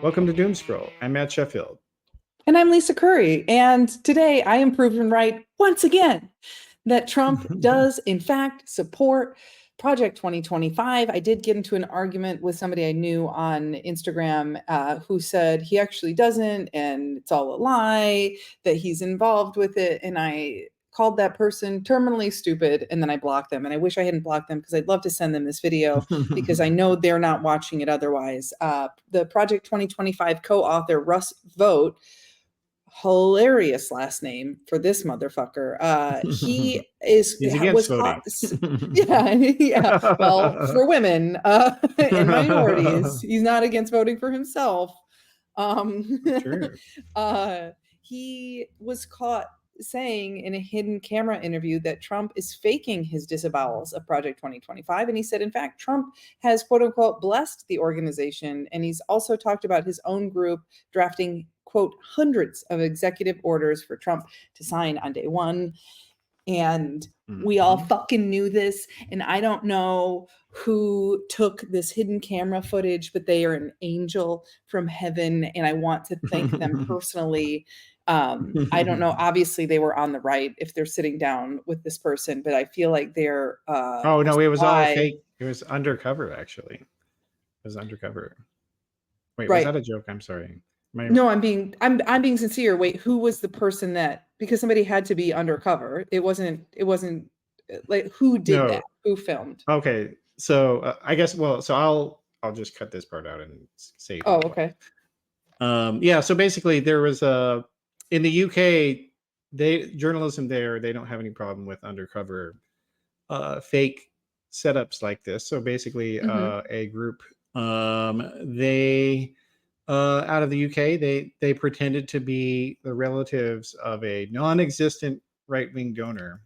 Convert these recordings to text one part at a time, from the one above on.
Welcome to Doomscroll. I'm Matt Sheffield. And I'm Lisa Curry. And today I am proven right once again that Trump does, in fact, support Project 2025. I did get into an argument with somebody I knew on Instagram who said he actually doesn't, and it's all a lie, that he's involved with it. And I called that person terminally stupid, and then I blocked them. And I wish I hadn't blocked them because I'd love to send them this video because I know they're not watching it otherwise. The Project 2025 co-author, Russ Vogt, hilarious last name for this motherfucker. He was caught. Yeah. Well, for women and minorities, he's not against voting for himself. Sure. He was caught saying in a hidden camera interview that Trump is faking his disavowals of Project 2025. And he said, in fact, Trump has, quote unquote, blessed the organization. And he's also talked about his own group drafting, quote, hundreds of executive orders for Trump to sign on day one. And we all fucking knew this. And I don't know who took this hidden camera footage, but they are an angel from heaven. And I want to thank them personally. I don't know. Obviously, they were on the right if they're sitting down with this person, but I feel like they're. Oh, no, it was all fake. It was undercover, actually. It was undercover. Wait, right. Was that a joke? I'm sorry. No, I'm being sincere. Wait, who was the person that, because somebody had to be undercover. It wasn't like, who did that? Who filmed? Okay. So I guess, so I'll just cut this part out and say. Oh, okay. Yeah. So basically there was in the UK, journalism there, they don't have any problem with undercover fake setups like this. So basically a group, they out of the UK, they pretended to be the relatives of a non-existent right-wing donor.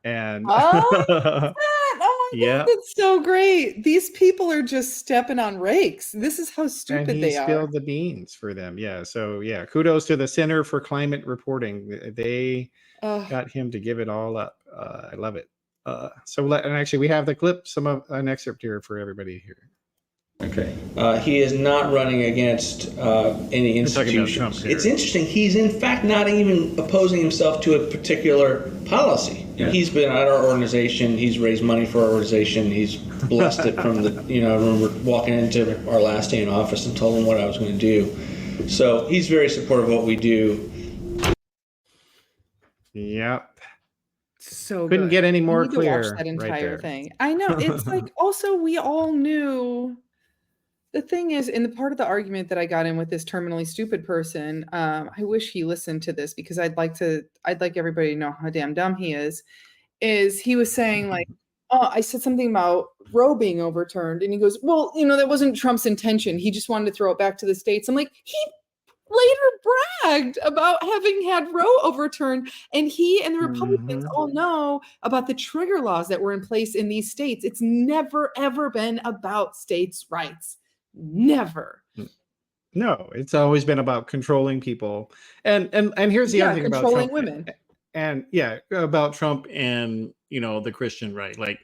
And yeah, that's so great. These people are just stepping on rakes. This is how stupid they are. He spilled the beans for them. Yeah. So yeah, kudos to the Center for Climate Reporting. They got him to give it all up. I love it. And actually we have the clip, an excerpt here for everybody here. Okay. He is not running against any institutions. It's interesting. He's in fact not even opposing himself to a particular policy. Yeah. He's been at our organization. He's raised money for our organization. He's blessed it from the, I remember walking into our last day in office and told him what I was going to do. So he's very supportive of what we do. Yep. So couldn't get any more clear. Watch that entire thing. I know. It's like, also, we all knew. The thing is, in the part of the argument that I got in with this terminally stupid person, I wish he listened to this because I'd like everybody to know how damn dumb he is he was saying like, oh, I said something about Roe being overturned. And he goes, well, that wasn't Trump's intention. He just wanted to throw it back to the states. I'm like, he later bragged about having had Roe overturned. And he and the Republicans all know about the trigger laws that were in place in these states. It's never, ever been about states' rights. Never. No, it's always been about controlling people. And here's the other thing about Trump. Women. And about Trump and, the Christian right. Like,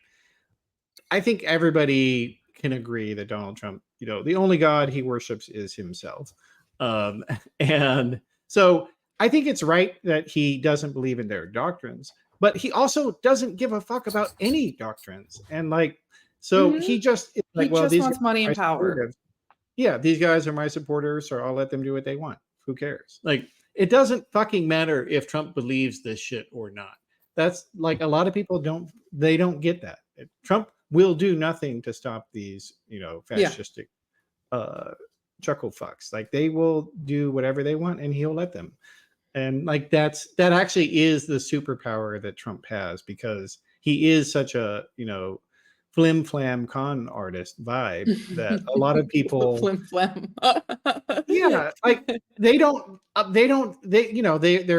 I think everybody can agree that Donald Trump, the only God he worships is himself. And so I think it's right that he doesn't believe in their doctrines, but he also doesn't give a fuck about any doctrines. And so he just wants money and power. Yeah, these guys are my supporters, so I'll let them do what they want. Who cares? Like, it doesn't fucking matter if Trump believes this shit or not. That's like, a lot of people don't get that. Trump will do nothing to stop these, fascistic chuckle fucks. Like, they will do whatever they want and he'll let them. And like, that actually is the superpower that Trump has, because he is such a, flim flam con artist vibe that a lot of people flim flam. like they're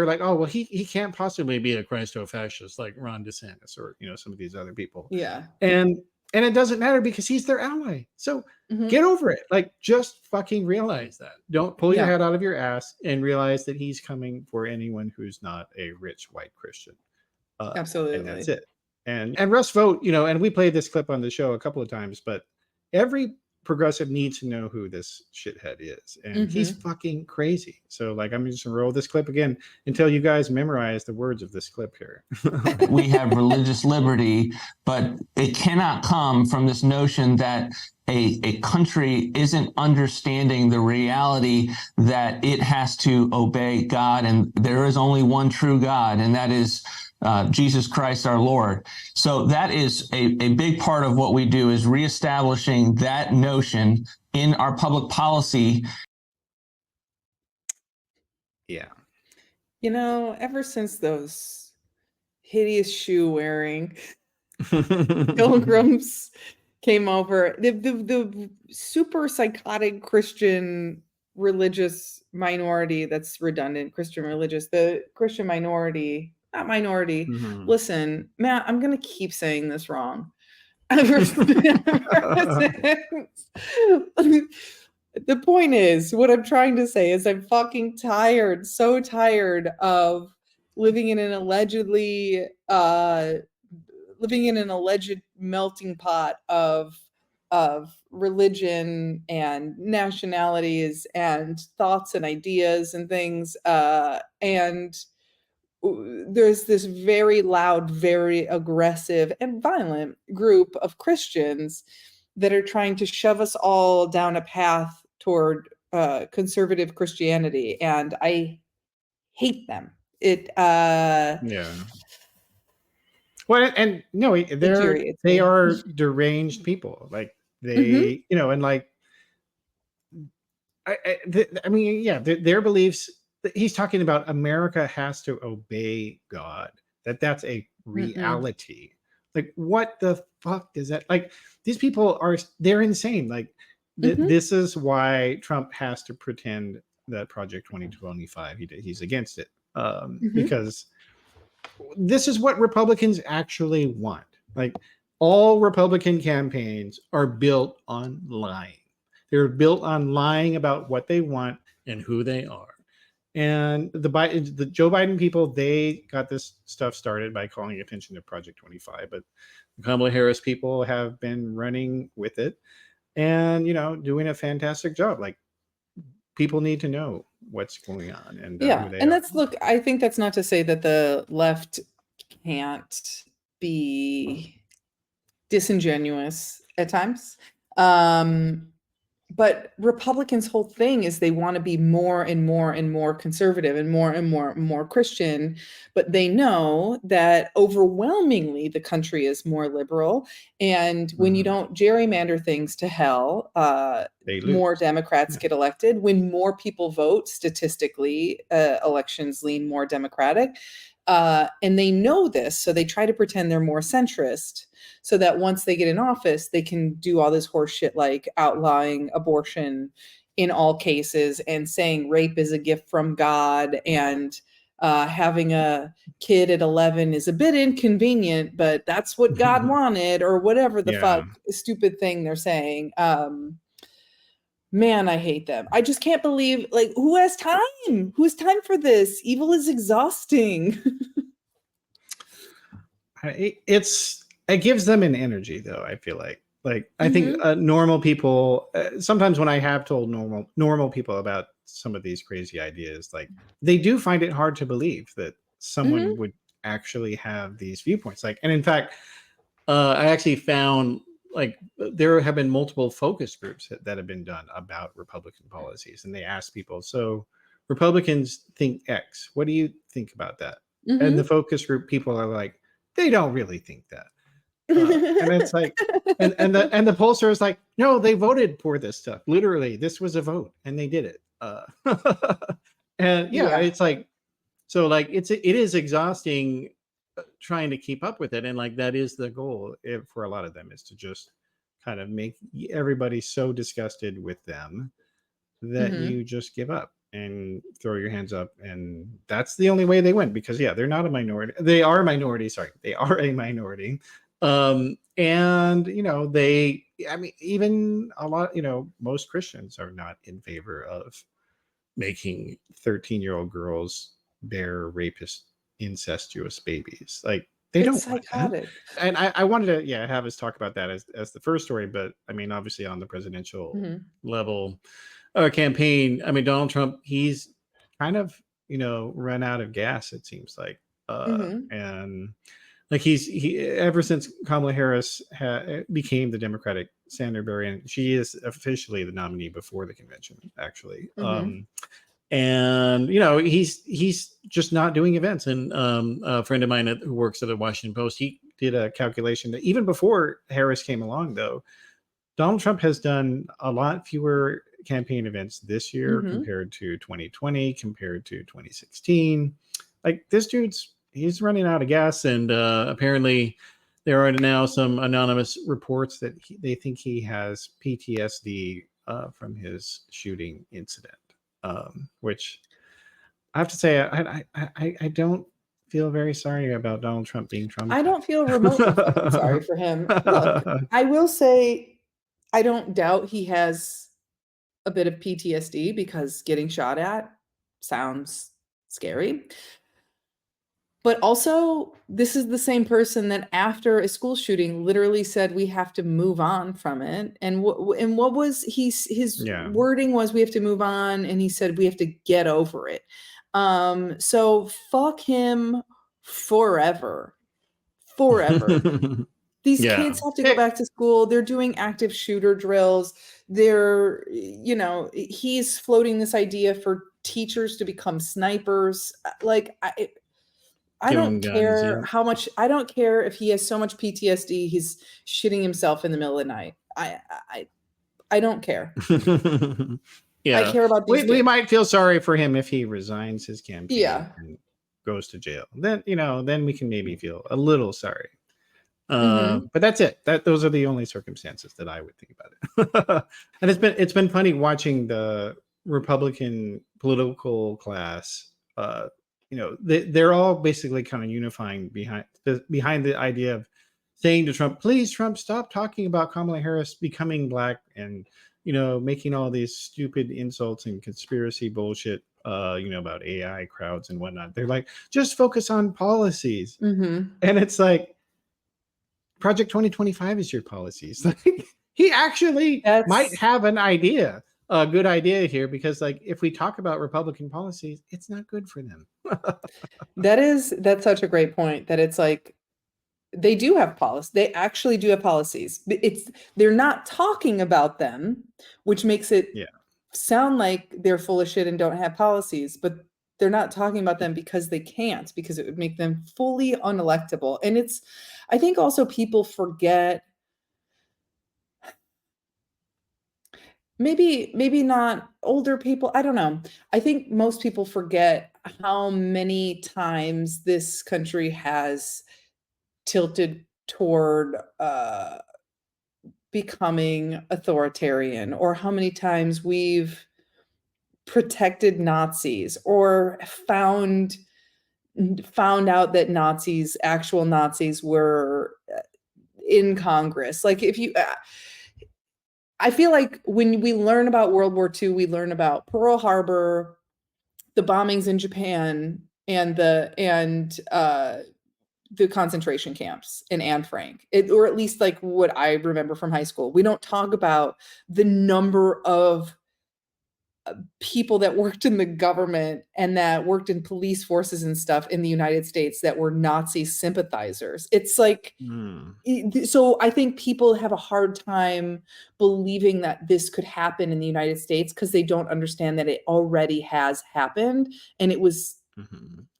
like, oh well, he can't possibly be a Christo-fascist like Ron DeSantis or some of these other people. Yeah. And it doesn't matter because he's their ally. So get over it. Like, just fucking realize that. Don't pull your head out of your ass and realize that he's coming for anyone who's not a rich white Christian. Absolutely. And that's it. And Russ Vogt, and we played this clip on the show a couple of times, but every progressive needs to know who this shithead is, and he's fucking crazy. So like, I'm just gonna roll this clip again until you guys memorize the words of this clip here. We have religious liberty, but it cannot come from this notion that a country isn't understanding the reality that it has to obey God, and there is only one true God, and that is Jesus Christ our Lord. So that is a big part of what we do, is reestablishing that notion in our public policy. Yeah. You know, ever since those hideous shoe wearing pilgrims came over, the super psychotic Christian religious minority, that's redundant, the Christian minority, not minority. Listen, Matt, I'm going to keep saying this wrong. The point is, what I'm trying to say is I'm fucking tired, so tired of living in an alleged melting pot of religion and nationalities and thoughts and ideas and things, and there's this very loud, very aggressive and violent group of Christians that are trying to shove us all down a path toward conservative Christianity, and I hate them. Yeah. Well, and no, they are deranged people. Like they, you know, and like, I mean, yeah, their beliefs. He's talking about America has to obey God. That's a reality. Like, what the fuck does that? Like, these people they're insane. Like, this is why Trump has to pretend that Project 2025 he's against it, because this is what Republicans actually want. Like, all Republican campaigns are built on lying. They're built on lying about what they want and who they are. And the Joe Biden people, they got this stuff started by calling attention to Project 25, but the Kamala Harris people have been running with it and, you know, doing a fantastic job. Like, people need to know what's going on. And yeah, and look, I think that's not to say that the left can't be disingenuous at times. But Republicans' whole thing is they want to be more and more and more conservative and more Christian, but they know that overwhelmingly the country is more liberal. And when you don't gerrymander things to hell, more Democrats get elected. When more people vote, statistically, elections lean more Democratic. And they know this, so they try to pretend they're more centrist, so that once they get in office, they can do all this horse shit like outlawing abortion in all cases and saying rape is a gift from God, and having a kid at 11 is a bit inconvenient, but that's what God wanted, or whatever the fuck stupid thing they're saying. Man, I hate them. I just can't believe, like, who has time? Who has time for this? Evil is exhausting. It gives them an energy, though. I feel like I think normal people. Sometimes when I have told normal people about some of these crazy ideas, like, they do find it hard to believe that someone would actually have these viewpoints. Like, and in fact, I actually found, like, there have been multiple focus groups that have been done about Republican policies, and they ask people, so Republicans think X, what do you think about that? And the focus group people are like, they don't really think that. And it's like, and the pollster is like, no, they voted for this stuff. Literally, this was a vote, and they did it. And it's like, so like, it is exhausting trying to keep up with it, and like, that is the goal for a lot of them, is to just kind of make everybody so disgusted with them that you just give up and throw your hands up, and that's the only way they win, because they're not a minority. They are a minority. And you know, even a lot, you know, most Christians are not in favor of making 13-year-old girls bear rapist, incestuous babies. Like, They It's don't want that. psychotic. And I wanted to have us talk about that as the first story, but I mean, obviously on the presidential level campaign, I mean, Donald Trump, he's kind of run out of gas, it seems like, and like he ever since Kamala Harris became the Democratic senator, and she is officially the nominee before the convention, actually. And he's just not doing events. And a friend of mine who works at the Washington Post, he did a calculation that even before Harris came along, though, Donald Trump has done a lot fewer campaign events this year compared to 2020, compared to 2016. Like, this he's running out of gas, and apparently there are now some anonymous reports that they think he has PTSD from his shooting incident, which I have to say, I don't feel very sorry about Donald Trump being traumatized. I don't feel remotely sorry for him. Look, I will say, I don't doubt he has a bit of PTSD, because getting shot at sounds scary. But also, this is the same person that after a school shooting literally said we have to move on from it. And what was his wording was, we have to move on, and he said we have to get over it. So fuck him forever. These kids have to go back to school. They're doing active shooter drills. They're, he's floating this idea for teachers to become snipers. Like, I don't care how much, I don't care if he has so much PTSD, he's shitting himself in the middle of the night. I don't care. I care about these we might feel sorry for him if he resigns his campaign and goes to jail. Then, then we can maybe feel a little sorry. But that's it. Those are the only circumstances that I would think about it. And it's been funny watching the Republican political class. They're all basically kind of unifying behind the idea of saying to Trump, please, Trump, stop talking about Kamala Harris becoming black and making all these stupid insults and conspiracy bullshit about AI crowds and whatnot. They're like, just focus on policies. And it's like, Project 2025 is your policies. Like, he actually might have a good idea here, because like, if we talk about Republican policies, it's not good for them. That's such a great point, that it's like, they do have policy. They actually do have policies. They're not talking about them, which makes it sound like they're full of shit and don't have policies, but they're not talking about them because they can't, because it would make them fully unelectable. And I think also people forget, maybe not older people, I don't know. I think most people forget how many times this country has tilted toward becoming authoritarian, or how many times we've protected Nazis, or found out that actual Nazis were in Congress. Like, I feel like when we learn about World War II, we learn about Pearl Harbor, the bombings in Japan, and the concentration camps in Anne Frank, or at least like what I remember from high school. We don't talk about the number of people that worked in the government and that worked in police forces and stuff in the United States that were Nazi sympathizers. It's like, so I think people have a hard time believing that this could happen in the United States, because they don't understand that it already has happened, and it was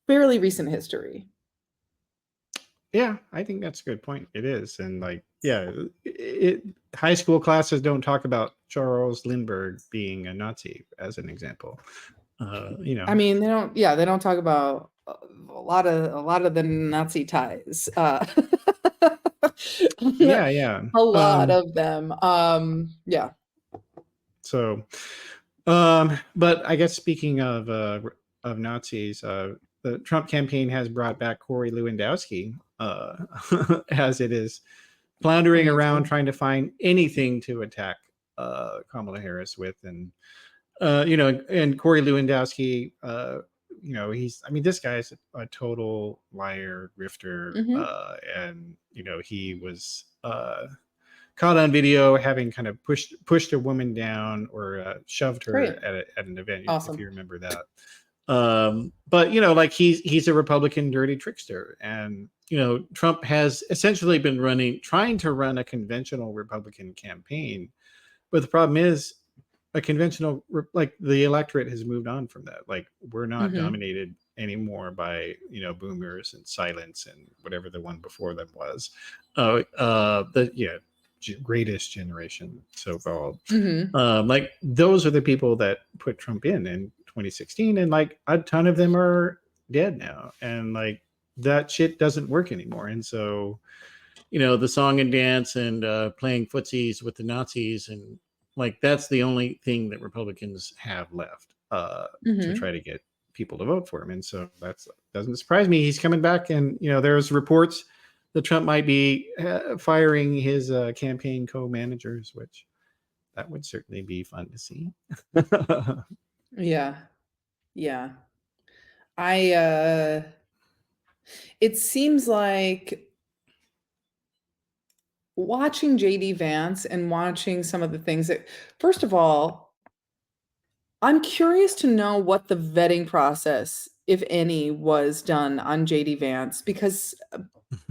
fairly recent history. Yeah, I think that's a good point. It is. And like, high school classes don't talk about Charles Lindbergh being a Nazi, as an example. I mean, they don't talk about a lot of the Nazi ties. A lot of them. So, but I guess speaking of Nazis, the Trump campaign has brought back Corey Lewandowski, as it is floundering around trying to find anything to attack Kamala Harris with. And, and Corey Lewandowski this guy's a total liar, grifter, and he was caught on video having kind of pushed a woman down or shoved her at an event. If you remember that. But he's a Republican dirty trickster, and Trump has essentially been trying to run a conventional Republican campaign, but the problem is a conventional, the electorate has moved on from that. We're not dominated anymore by boomers and silence and whatever the one before them was, greatest generation, so-called. Those are the people that put Trump in 2016, and a ton of them are dead now, and that shit doesn't work anymore. And so the song and dance and playing footsies with the Nazis, and that's the only thing that Republicans have left to try to get people to vote for him. And so that doesn't surprise me. He's coming back, and there's reports that Trump might be firing his campaign co-managers, which that would certainly be fun to see. Yeah. It seems like watching JD Vance and watching some of the things that, first of all, I'm curious to know what the vetting process, if any, was done on JD Vance, because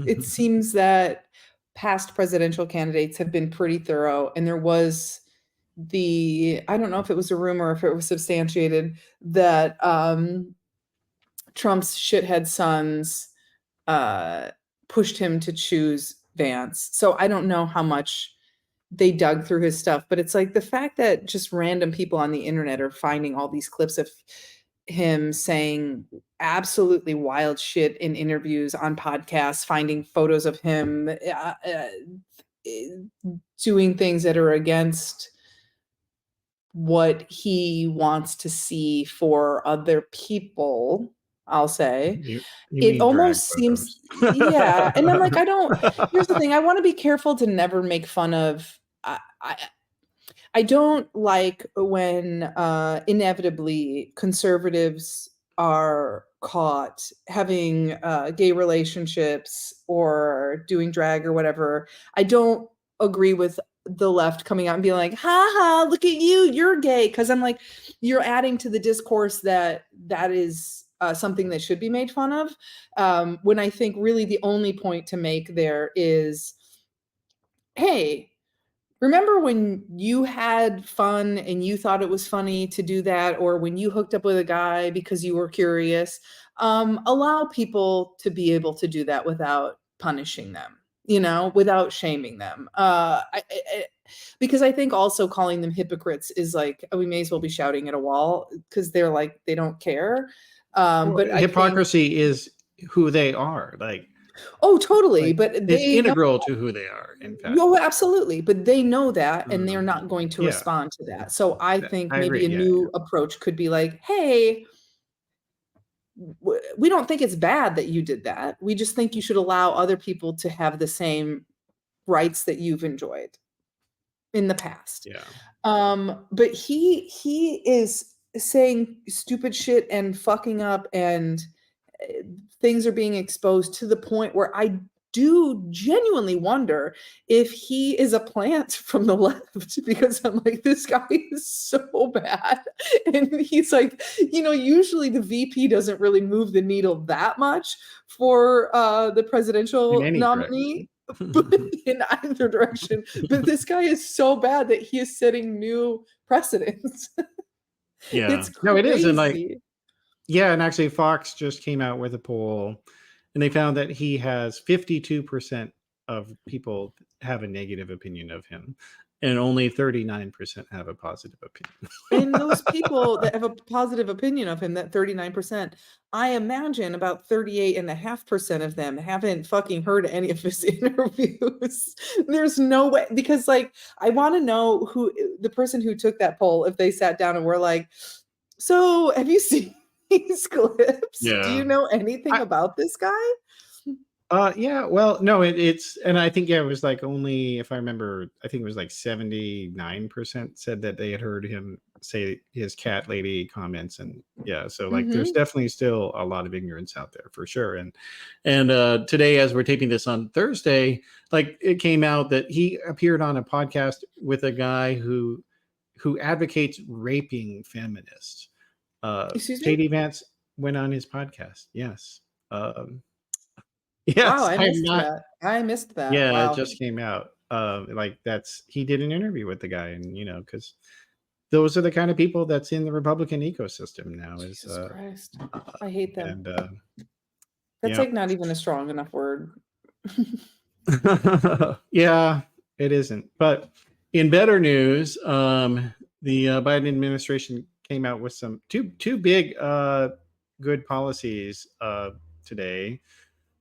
it seems that past presidential candidates have been pretty thorough, and there was I don't know if it was a rumor or if it was substantiated, that Trump's shithead sons pushed him to choose Vance. So I don't know how much they dug through his stuff, but it's the fact that just random people on the internet are finding all these clips of him saying absolutely wild shit in interviews, on podcasts, finding photos of him doing things that are against what he wants to see for other people, I'll say. It almost seems, yeah. And I'm here's the thing. I want to be careful to never make fun of, I don't like when inevitably conservatives are caught having gay relationships or doing drag or whatever. I don't agree with the left coming out and being like, ha ha, look at you, you're gay. Because I'm you're adding to the discourse that is something that should be made fun of. When I think really the only point to make there is, hey, remember when you had fun and you thought it was funny to do that, or when you hooked up with a guy because you were curious? Allow people to be able to do that without punishing them, without shaming them. Because I think also calling them hypocrites is we may as well be shouting at a wall, because they're they don't care. But hypocrisy is who they are. Oh, totally. But it's integral to who they are, in fact. No, absolutely. But they know that, and they're not going to respond to that. So I think maybe a new approach could be hey, we don't think it's bad that you did that. We just think you should allow other people to have the same rights that you've enjoyed in the past. Yeah. But he is saying stupid shit and fucking up, and things are being exposed to the point where I do genuinely wonder if he is a plant from the left, because I'm this guy is so bad. And he's usually the VP doesn't really move the needle that much for the presidential nominee, but in either direction. But this guy is so bad that he is setting new precedents. Yeah. It's crazy. No, it is. And yeah, and actually Fox just came out with a poll, and they found that he has 52% of people have a negative opinion of him, and only 39% have a positive opinion. And those people that have a positive opinion of him, that 39%, I imagine about 38.5% of them haven't fucking heard any of his interviews. There's no way, because I want to know who the person who took that poll, if they sat down and were so have you seen these clips? Yeah. Do you know anything about this guy? Yeah, well, no, it's, and I think, yeah, it was like only, if I remember, I think it was like 79% said that they had heard him say his cat lady comments. And yeah, so like there's definitely still a lot of ignorance out there for sure. And today, as we're taping this on Thursday, like it came out that he appeared on a podcast with a guy who advocates raping feminists. Excuse me? JD Vance went on his podcast. Yes. Yes, Wow, I I'm missed not. that. I missed that. Yeah, Wow. it just came out. Like he did an interview with the guy, and because those are the kind of people that's in the Republican ecosystem now. Jesus Christ. I hate them. And That's yeah. like not even a strong enough word. Yeah, it isn't. But in better news, the Biden administration came out with some two big good policies today.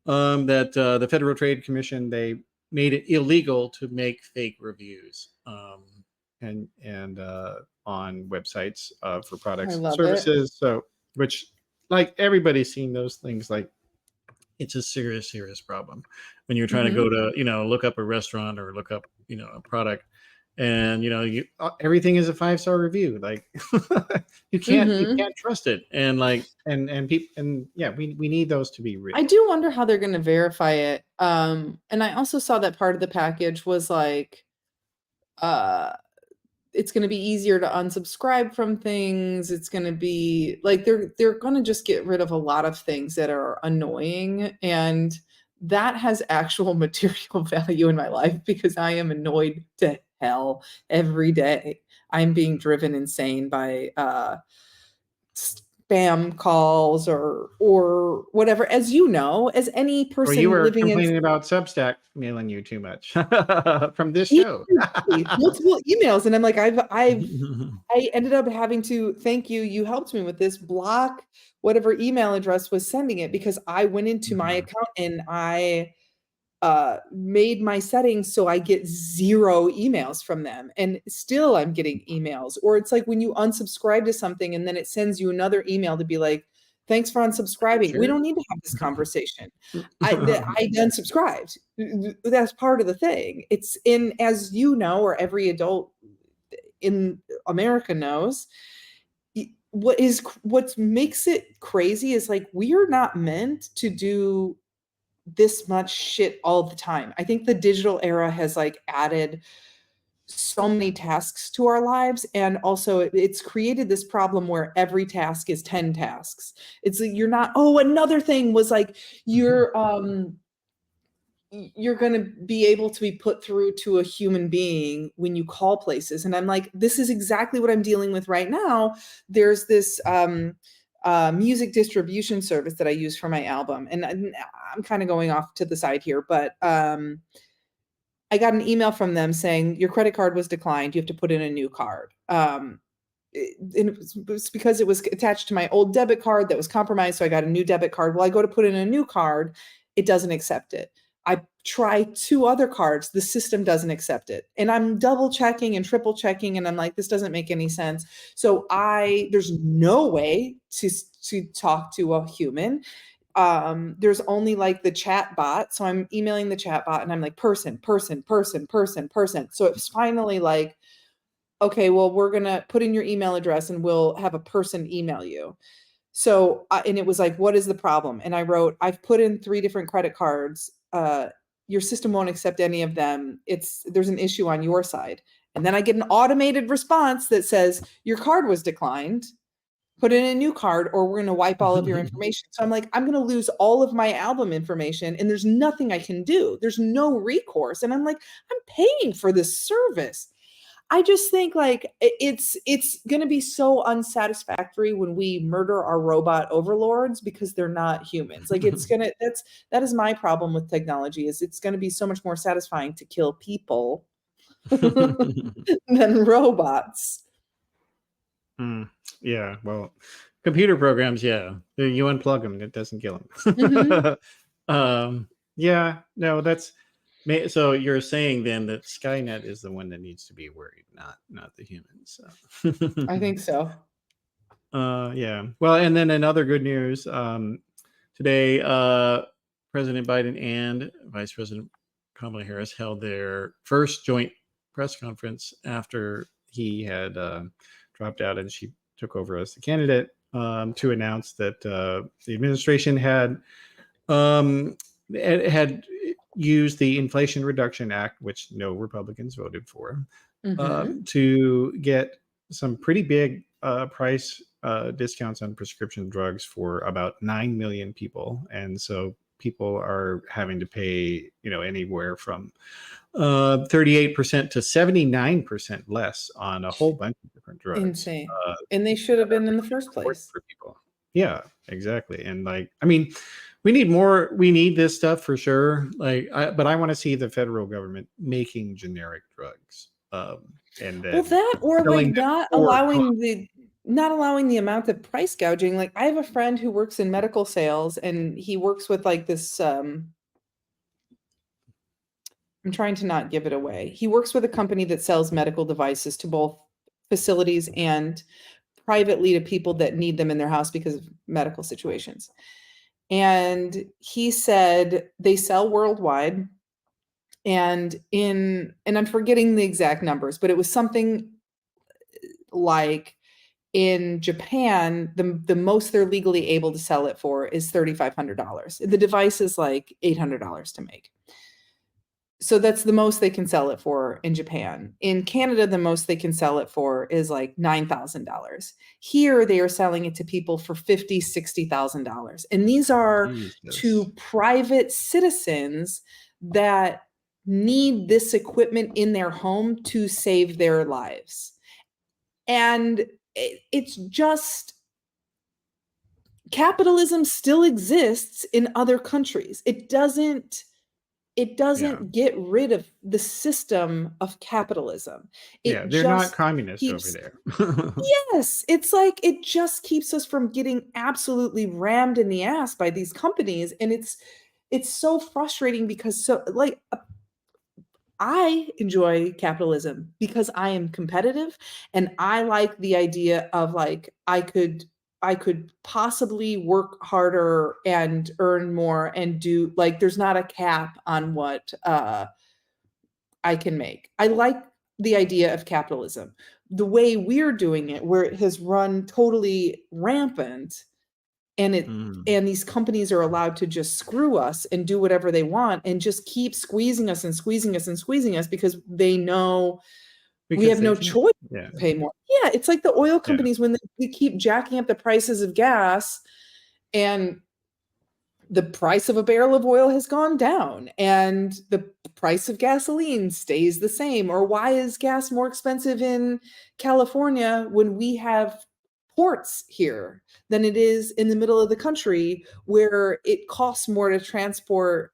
That the Federal Trade Commission, they made it illegal to make fake reviews and on websites for products and services. So, which, like, everybody's seen those things. Like, it's a serious problem when you're trying to go to look up a restaurant or look up a product, and everything is a 5-star review. Like you can't trust it, and like and people, and yeah, we need those to be real. I do wonder how they're going to verify it. And I also saw that part of the package was like it's going to be easier to unsubscribe from things. It's going to be like they're going to just get rid of a lot of things that are annoying, and that has actual material value in my life because I am annoyed to hell every day. I'm being driven insane by spam calls or whatever. As you know, as any person you were living complaining about Substack mailing you too much from this show. Multiple emails, and I'm like, I ended up having to thank you. You helped me with this. Block whatever email address was sending it because I went into my account and I made my settings so I get 0 emails from them, and still I'm getting emails. Or it's like when you unsubscribe to something and then it sends you another email to be like, thanks for unsubscribing. Sure. We don't need to have this conversation. I unsubscribed. That's part of the thing. It's in, as you know, or every adult in America knows, what makes it crazy is like, we are not meant to do this much shit all the time. I think the digital era has like added so many tasks to our lives, and also it's created this problem where every task is 10 tasks. It's like you're not, another thing was like you're going to be able to be put through to a human being when you call places, and I'm like, this is exactly what I'm dealing with right now. There's this music distribution service that I use for my album. And I'm kind of going off to the side here, but I got an email from them saying your credit card was declined. You have to put in a new card. And it was because it was attached to my old debit card that was compromised. So I got a new debit card. Well, I go to put in a new card. It doesn't accept it. I try 2 other cards. The system doesn't accept it. And I'm double checking and triple checking. And I'm like, this doesn't make any sense. So there's no way to talk to a human. There's only like the chat bot. So I'm emailing the chat bot and I'm like, person. So it's finally like, okay, well, we're going to put in your email address and we'll have a person email you. So, and it was like, what is the problem? And I wrote, I've put in 3 different credit cards. Your system won't accept any of them. There's an issue on your side. And then I get an automated response that says your card was declined. Put in a new card or we're going to wipe all of your information. So I'm like, I'm going to lose all of my album information and there's nothing I can do. There's no recourse. And I'm like, I'm paying for this service. I just think like it's going to be so unsatisfactory when we murder our robot overlords because they're not humans. Like that is my problem with technology, is it's going to be so much more satisfying to kill people than robots. Yeah, well, computer programs, yeah, you unplug them, it doesn't kill them. Yeah, no, that's. So you're saying then that Skynet is the one that needs to be worried, not the humans. So. I think so. Yeah. Well, and then another good news today. President Biden and Vice President Kamala Harris held their first joint press conference after he had dropped out and she took over as the candidate, to announce that the administration had used the Inflation Reduction Act, which no Republicans voted for, to get some pretty big price discounts on prescription drugs for about 9 million people. And so people are having to pay, anywhere from 38% to 79% less on a whole bunch of different drugs. Insane. And they should have been in the first place. For people. Yeah, exactly. And we need more. We need this stuff for sure. But I want to see the federal government making generic drugs. And then that, or not allowing the amount of price gouging. Like, I have a friend who works in medical sales, and he works with this. I'm trying to not give it away. He works with a company that sells medical devices to both facilities and privately to people that need them in their house because of medical situations. And he said they sell worldwide. And I'm forgetting the exact numbers, but it was something like in Japan, the most they're legally able to sell it for is $3,500. The device is like $800 to make. So that's the most they can sell it for in Japan. In Canada, the most they can sell it for is like $9,000. Here, they are selling it to people for $50,000, $60,000. And these are to private citizens that need this equipment in their home to save their lives. And it's just, capitalism still exists in other countries. It doesn't get rid of the system of capitalism. They're not communists over there. Yes, it's like it just keeps us from getting absolutely rammed in the ass by these companies, and it's so frustrating because I enjoy capitalism because I am competitive, and I like the idea of I could possibly work harder and earn more and do, there's not a cap on what I can make. I like the idea of capitalism. The way we're doing it, where it has run totally rampant, and and these companies are allowed to just screw us and do whatever they want and just keep squeezing us and squeezing us and squeezing us because they know we have no choice to pay more. Yeah, it's like the oil companies when they keep jacking up the prices of gas, and the price of a barrel of oil has gone down and the price of gasoline stays the same. Or why is gas more expensive in California when we have ports here than it is in the middle of the country where it costs more to transport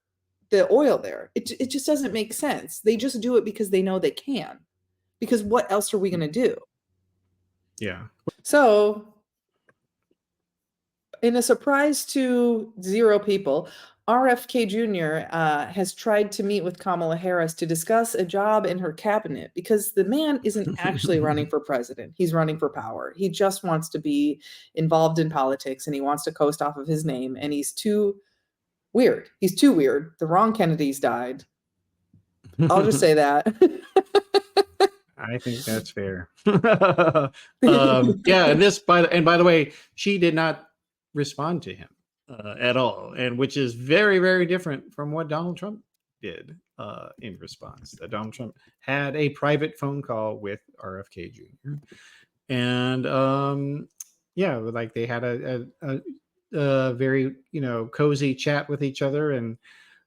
the oil there? It just doesn't make sense. They just do it because they know they can. Because what else are we going to do? Yeah. So, in a surprise to zero people, RFK Jr. Has tried to meet with Kamala Harris to discuss a job in her cabinet because the man isn't actually running for president. He's running for power. He just wants to be involved in politics, and he wants to coast off of his name. And he's too weird. He's too weird. The wrong Kennedys died. I'll just say that. I think that's fair. And by the way, she did not respond to him at all, and which is very, very different from what Donald Trump did in response. Donald Trump had a private phone call with RFK Jr. and they had a very cozy chat with each other, and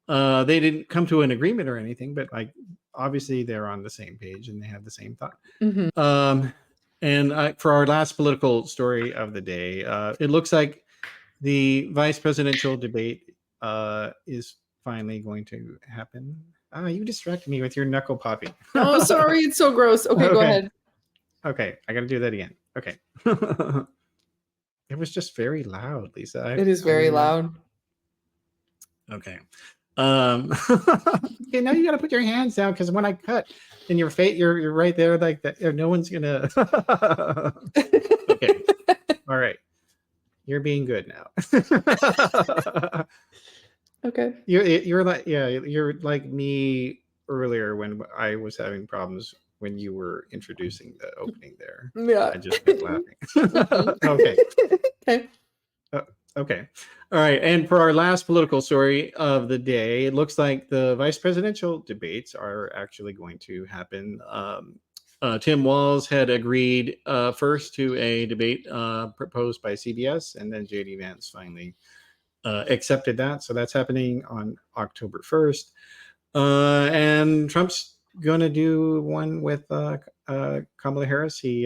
they didn't come to an agreement or anything, but obviously they're on the same page and they have the same thought. And for our last political story of the day, it looks like the vice presidential debate is finally going to happen. You distracted me with your knuckle popping. Oh, sorry. It's so gross. Okay, go ahead. Okay, I got to do that again. Okay. It was just very loud, Lisa. It is very loud. Okay. Okay, now you got to put your hands down because when I cut in your face, you're right there like that. No one's gonna. Okay. All right. You're being good now. Okay. You're like, yeah, you're like me earlier when I was having problems when you were introducing the opening there. Yeah. I just kept laughing. Mhm. Okay. Okay. Okay. All right. And for our last political story of the day, it looks like the vice presidential debates are actually going to happen. Tim Walz had agreed first to a debate proposed by CBS, and then JD Vance finally accepted that. So that's happening on October 1st. And Trump's going to do one with Kamala Harris. He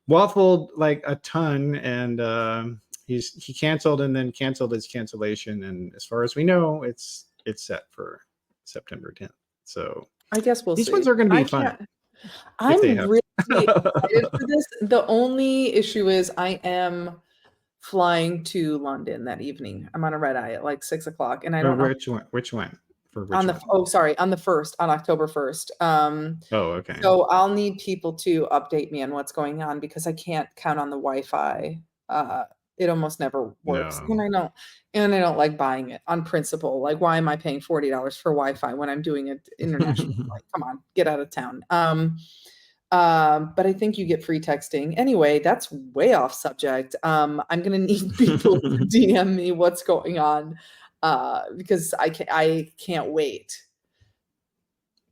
waffled like a ton, and he canceled and then canceled his cancellation. And as far as we know, it's set for September 10th. So I guess we'll these see. ones are going to be I fun. can't. If they I'm have. really excited for this. The only issue is I am flying to London that evening. I'm on a red eye at like 6 o'clock, and I don't know Which one? Which one? For which on the one? sorry, on the 1st, on October 1st. Oh, okay. So I'll need people to update me on what's going on because I can't count on the Wi-Fi. It almost never works, No. and I don't like buying it on principle. Like, why am I paying $40 for Wi-Fi when I'm doing it international? Like, come on, get out of town. But I think you get free texting. Anyway, that's way off subject. I'm gonna need people to DM me what's going on because I can't wait.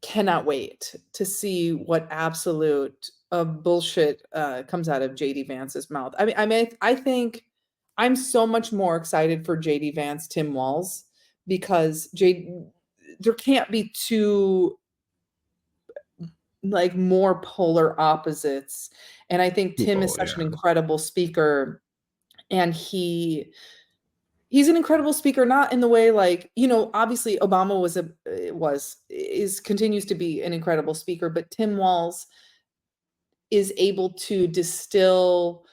Cannot wait to see what absolute bullshit comes out of JD Vance's mouth. I think I'm so much more excited for JD Vance, Tim Walz, because there can't be two like more polar opposites. And I think Tim is such an incredible speaker, and he's an incredible speaker, not in the way like, obviously Obama continues to be an incredible speaker, but Tim Walz is able to distill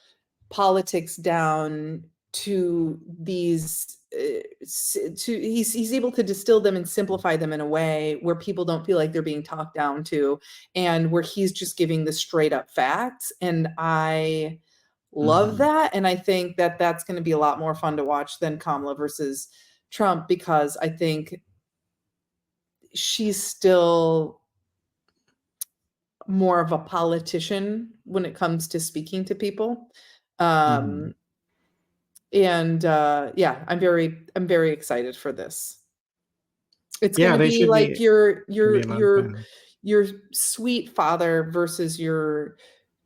politics down to these he's able to distill them and simplify them in a way where people don't feel like they're being talked down to, and where he's just giving the straight up facts. And I love that. And I think that that's going to be a lot more fun to watch than Kamala versus Trump, because I think she's still more of a politician when it comes to speaking to people. And yeah, I'm very excited for this. It's going to be like your sweet father versus your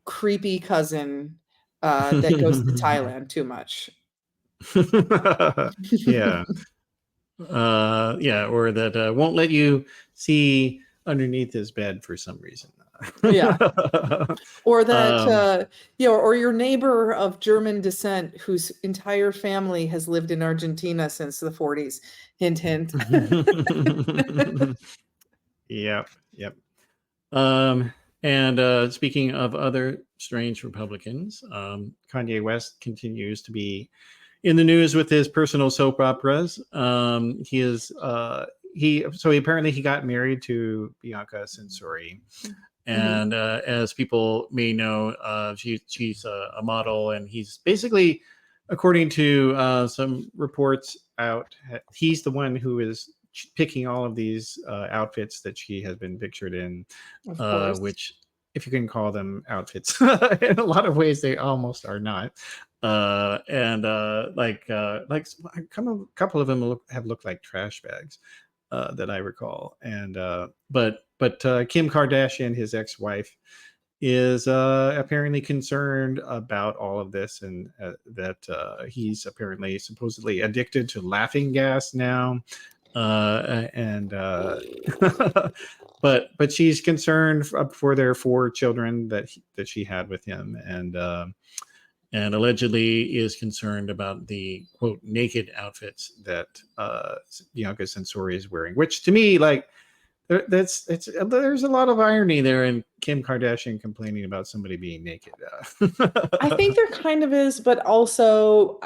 creepy cousin that goes to Thailand too much. Yeah. Yeah, or that won't let you see underneath his bed for some reason. Yeah. Or that or your neighbor of German descent whose entire family has lived in Argentina since the 40s. Hint, hint. Yep. And speaking of other strange Republicans, Kanye West continues to be in the news with his personal soap operas. He apparently he got married to Bianca Censori. And as people may know, she's a model, and he's basically, according to some reports out, he's the one who is picking all of these outfits that she has been pictured in, which, if you can call them outfits, in a lot of ways they almost are not. Like a couple of them have looked like trash bags. That I recall, and but Kim Kardashian, his ex-wife, is apparently concerned about all of this, and that he's supposedly addicted to laughing gas now, but she's concerned for their 4 children that she had with him, and allegedly is concerned about the quote naked outfits that Bianca Censori is wearing, which to me, like, there's a lot of irony there in Kim Kardashian complaining about somebody being naked. I think there kind of is, but also,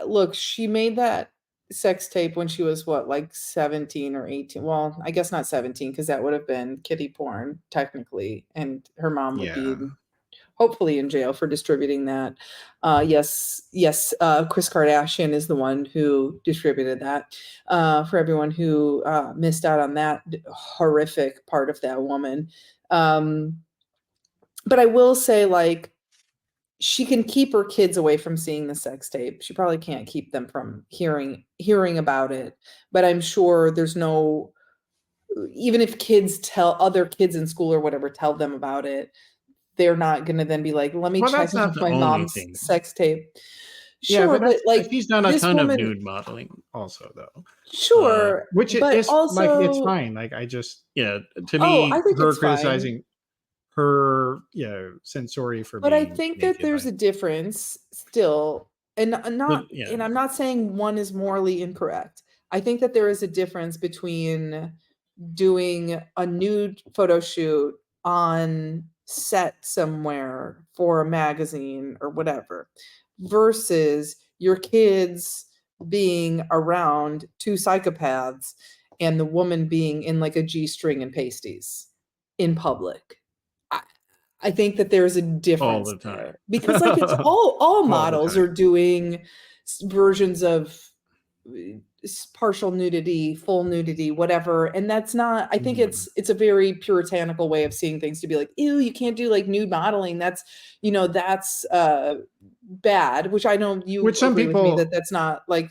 look, she made that sex tape when she was like 17 or 18. Well, I guess not 17, because that would have been kiddie porn technically, and her mom would be hopefully in jail for distributing that. Yes, Kris Kardashian is the one who distributed that. For everyone who missed out on that horrific part of that woman. But I will say, like, she can keep her kids away from seeing the sex tape. She probably can't keep them from hearing about it. But I'm sure there's no, even if kids tell other kids in school or whatever, tell them about it, they're not going to then be like, let me check not my mom's thing. sex tape. Sure, yeah, but like she's done a ton of nude modeling also, though. Sure, which is also, like, it's fine. Like, I just, to me, her criticizing fine. her, censory for. But I think that there's a difference still, and I'm not saying one is morally incorrect. I think that there is a difference between doing a nude photo shoot on set somewhere for a magazine or whatever versus your kids being around two psychopaths and the woman being in like a G-string and pasties in public. I think that there's a difference all the time there, because like it's all models are doing versions of partial nudity, full nudity, whatever, and that's not, I think it's a very puritanical way of seeing things, to be like, ew, you can't do like nude modeling, that's that's bad, which I know you which some agree people with me that's not like,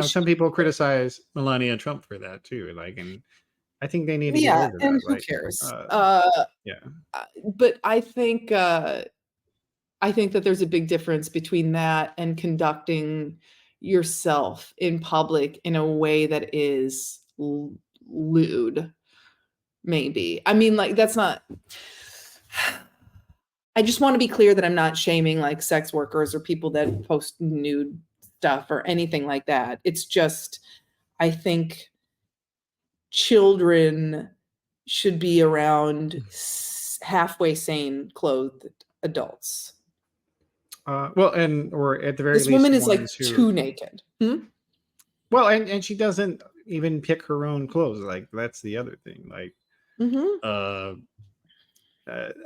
some people criticize Melania Trump for that too, like, and I think they need to get over that. And who cares? But I think that there's a big difference between that and conducting yourself in public in a way that is lewd. Maybe. I mean, like, that's not. I just want to be clear that I'm not shaming like sex workers or people that post nude stuff or anything like that. It's just, I think children should be around halfway sane clothed adults. Or at the very least, this woman is like too naked. Well, and she doesn't even pick her own clothes. Like, that's the other thing. Like,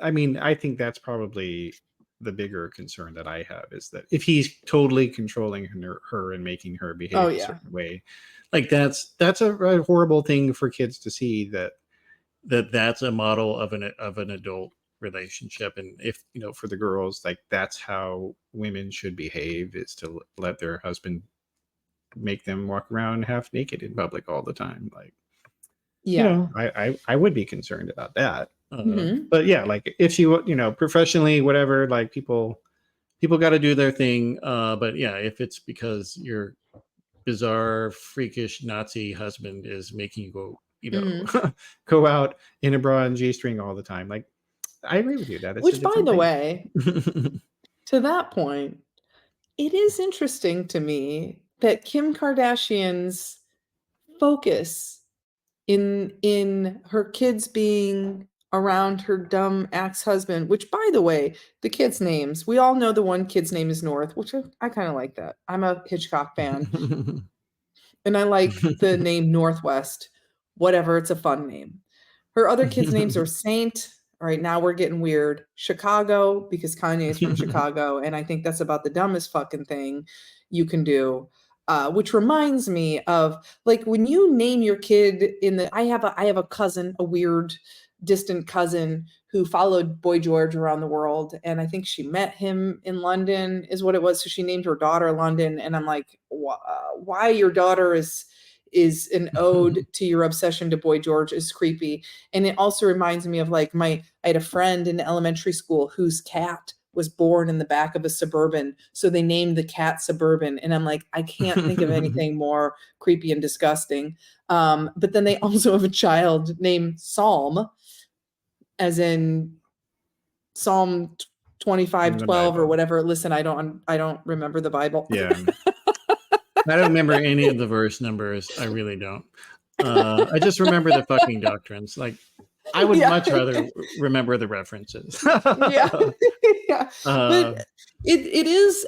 I mean, I think that's probably the bigger concern that I have, is that if he's totally controlling her and making her behave a certain way, like that's a horrible thing for kids to see, that's a model of an adult relationship. And if for the girls, like, that's how women should behave, is to let their husband make them walk around half naked in public all the time. Like, I would be concerned about that. But like, if she professionally, whatever, like, people got to do their thing. But if it's because your bizarre, freakish Nazi husband is making you go go out in a bra and G-string all the time, like, I agree with you that it's, which, by the way, to that point, it is interesting to me that Kim Kardashian's focus in her kids being around her dumb ex-husband, which, by the way, the kids' names, we all know the one kid's name is North, which I kind of like that. I'm a Hitchcock fan. And I like the name Northwest. Whatever, it's a fun name. Her other kids' names are Saint. All right, now we're getting weird. Chicago, because Kanye is from Chicago, and I think that's about the dumbest fucking thing you can do. Which reminds me of, like, when you name your kid I have a cousin, a weird distant cousin, who followed Boy George around the world, and I think she met him in London is what it was. So she named her daughter London, and I'm like, why your daughter is an ode to your obsession to Boy George is creepy. And it also reminds me of, like, I had a friend in elementary school whose cat was born in the back of a Suburban, so they named the cat Suburban, and I'm like, I can't think of anything more creepy and disgusting. But then they also have a child named Psalm, as in Psalm 25:12 or whatever. Listen, I don't remember the Bible. I don't remember any of the verse numbers. I really don't. I just remember the fucking doctrines. Like, I would much rather remember the references. But it is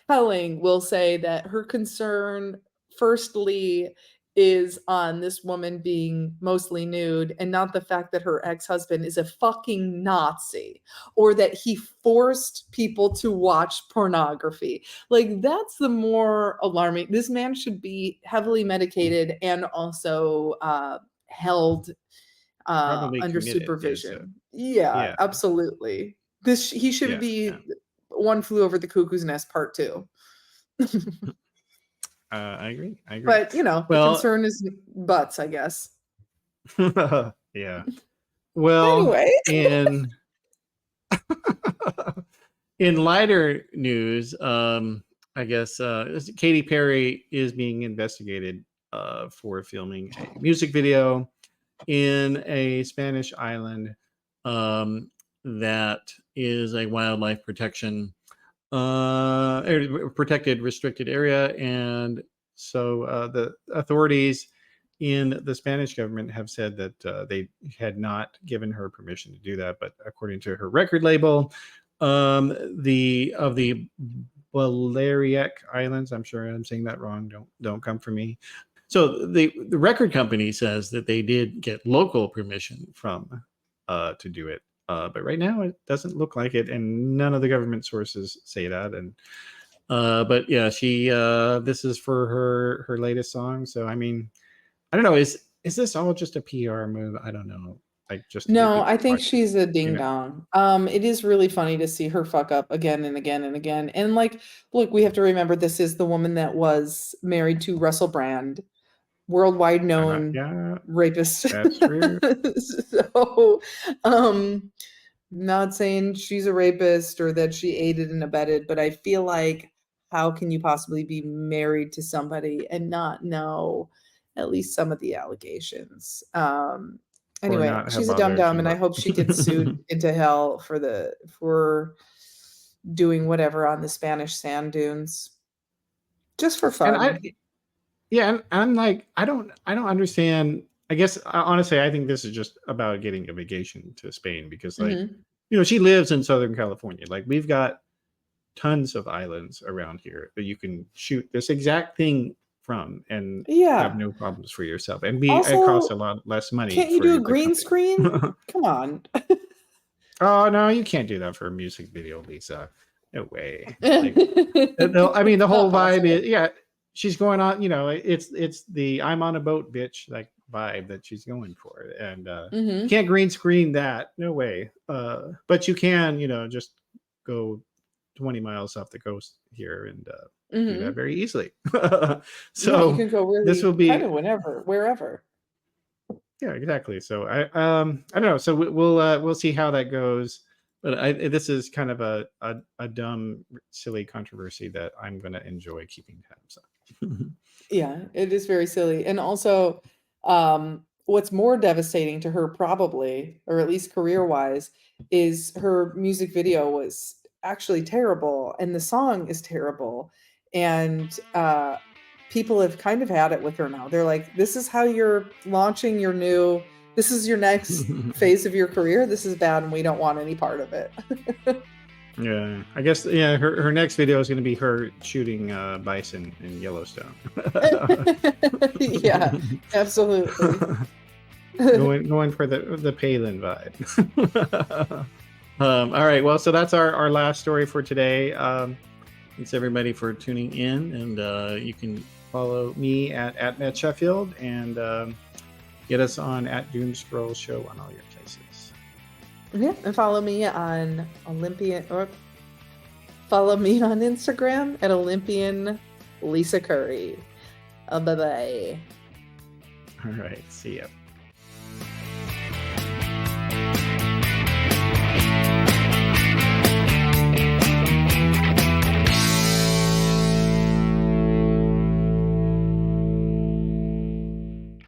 telling, we'll say, that her concern, firstly, is on this woman being mostly nude and not the fact that her ex-husband is a fucking Nazi or that he forced people to watch pornography. Like, that's the more alarming. This man should be heavily medicated and also held Probably under committed, supervision. yeah. Absolutely. He should be One Flew Over the Cuckoo's Nest Part 2. I agree. But the concern is butts, I guess. Yeah. Well, anyway, in lighter news, I guess Katy Perry is being investigated for filming a music video in a Spanish island that is a wildlife protection protected restricted area, and so the authorities in the Spanish government have said that they had not given her permission to do that, but according to her record label, the Balearic Islands, I'm sure I'm saying that wrong, don't come for me. So the record company says that they did get local permission from to do it. But right now it doesn't look like it, and none of the government sources say that. And but yeah, she this is for her latest song. So I mean, I don't know. Is this all just a PR move? I don't know. Like, just no, I think she's a ding dong. It is really funny to see her fuck up again and again and again. And like, look, we have to remember this is the woman that was married to Russell Brand, worldwide known rapist. That's true. So, not saying she's a rapist or that she aided and abetted, but I feel like, how can you possibly be married to somebody and not know at least some of the allegations? Anyway, she's a dum-dum, and I hope she gets sued into hell for doing whatever on the Spanish sand dunes, just for fun. And I'm like, I don't understand. I guess honestly, I think this is just about getting a vacation to Spain, because like, she lives in Southern California. Like, we've got tons of islands around here that you can shoot this exact thing from and have no problems for yourself, and it costs a lot less money. Can't you do a green screen? Come on. Oh no, you can't do that for a music video, Lisa. No way. Like, I mean, the whole vibe is she's going on, it's the I'm on a boat bitch like vibe that she's going for, and can't green screen that. No way. But you can, just go 20 miles off the coast here and do that very easily. So you can go really this will be kind of wherever. Yeah, exactly. So I don't know. So we'll see how that goes. But this is kind of a dumb, silly controversy that I'm going to enjoy keeping tabs on. Yeah, it is very silly. And also, what's more devastating to her probably, or at least career-wise, is her music video was actually terrible, and the song is terrible. And people have kind of had it with her now. They're like, this is how you're launching this is your next phase of your career. This is bad, and we don't want any part of it. Yeah, I guess her next video is going to be her shooting bison in Yellowstone. Yeah, absolutely. going for the Palin vibe. All right, well, so that's our last story for today. Thanks everybody for tuning in, and you can follow me at Matt Sheffield, and get us on at Doomscroll Show on all your places. Yeah, and follow me on follow me on Instagram at Olympian Lisa Curry. Bye-bye. All right, see ya.